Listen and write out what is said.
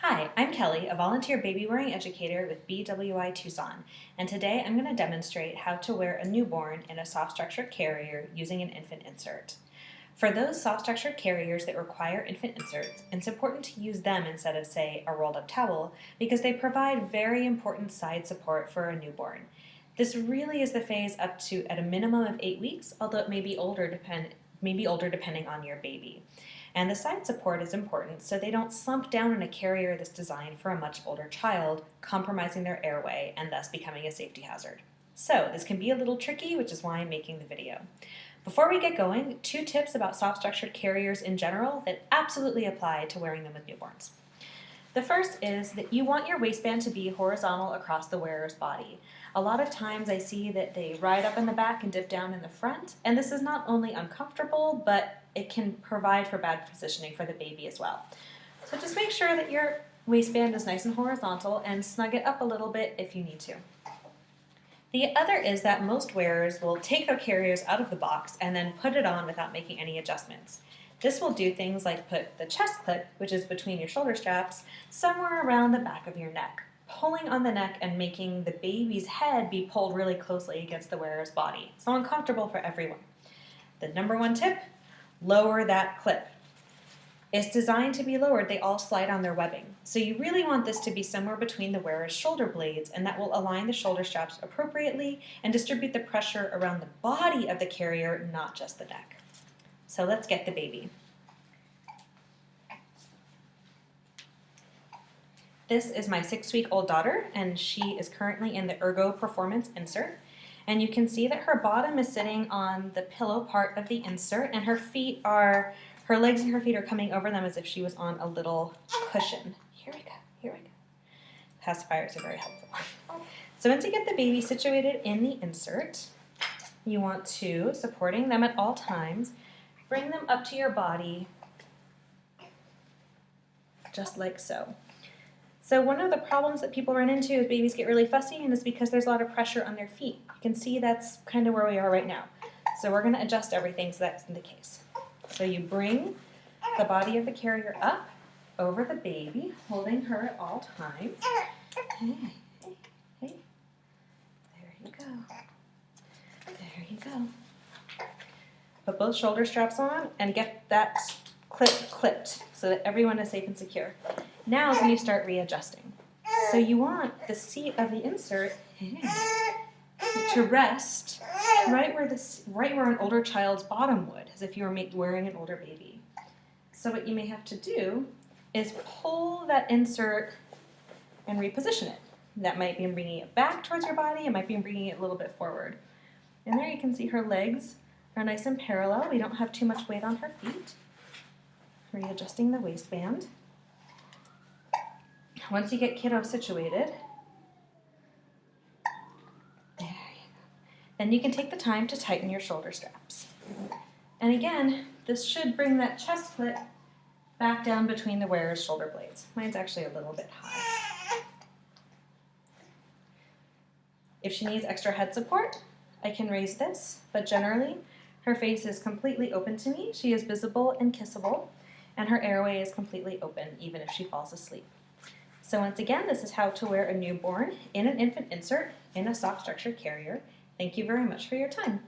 Hi, I'm Kelly, a volunteer baby-wearing educator with BWI Tucson, and today I'm going to demonstrate how to wear a newborn in a soft-structured carrier using an infant insert. For those soft-structured carriers that require infant inserts, it's important to use them instead of, say, a rolled-up towel because they provide very important side support for a newborn. This really is the phase up to at a minimum of 8 weeks, although it may be older depending on your baby. And the side support is important so they don't slump down in a carrier that's designed for a much older child, compromising their airway and thus becoming a safety hazard. So this can be a little tricky, which is why I'm making the video. Before we get going, 2 tips about soft-structured carriers in general that absolutely apply to wearing them with newborns. The first is that you want your waistband to be horizontal across the wearer's body. A lot of times I see that they ride up in the back and dip down in the front, and this is not only uncomfortable, but it can provide for bad positioning for the baby as well. So just make sure that your waistband is nice and horizontal and snug it up a little bit if you need to. The other is that most wearers will take their carriers out of the box and then put it on without making any adjustments. This will do things like put the chest clip, which is between your shoulder straps, somewhere around the back of your neck, pulling on the neck and making the baby's head be pulled really closely against the wearer's body. So uncomfortable for everyone. The number 1 tip, lower that clip. It's designed to be lowered. They all slide on their webbing. So you really want this to be somewhere between the wearer's shoulder blades, and that will align the shoulder straps appropriately and distribute the pressure around the body of the carrier, not just the neck. So let's get the baby. This is my 6-week-old daughter, and she is currently in the Ergo Performance insert. And you can see that her bottom is sitting on the pillow part of the insert, and her legs and her feet are coming over them as if she was on a little cushion. Here we go. Pacifiers are very helpful. So once you get the baby situated in the insert, you want to, supporting them at all times, bring them up to your body, just like so. So one of the problems that people run into is babies get really fussy, and it's because there's a lot of pressure on their feet. You can see that's kind of where we are right now. So we're going to adjust everything so that's the case. So you bring the body of the carrier up over the baby, holding her at all times. Hey. There you go. Put both shoulder straps on and get that clip clipped so that everyone is safe and secure. Now is when you start readjusting. So you want the seat of the insert to rest right where an older child's bottom would, as if you were wearing an older baby. So what you may have to do is pull that insert and reposition it. That might be bringing it back towards your body. It might be bringing it a little bit forward. And there you can see her legs are nice and parallel. We don't have too much weight on her feet. Readjusting the waistband. Once you get kiddo situated, there you go. Then you can take the time to tighten your shoulder straps. And again, this should bring that chest clip back down between the wearer's shoulder blades. Mine's actually a little bit high. If she needs extra head support, I can raise this, but generally, her face is completely open to me. She is visible and kissable, and her airway is completely open, even if she falls asleep. So once again, this is how to wear a newborn in an infant insert in a soft structured carrier. Thank you very much for your time.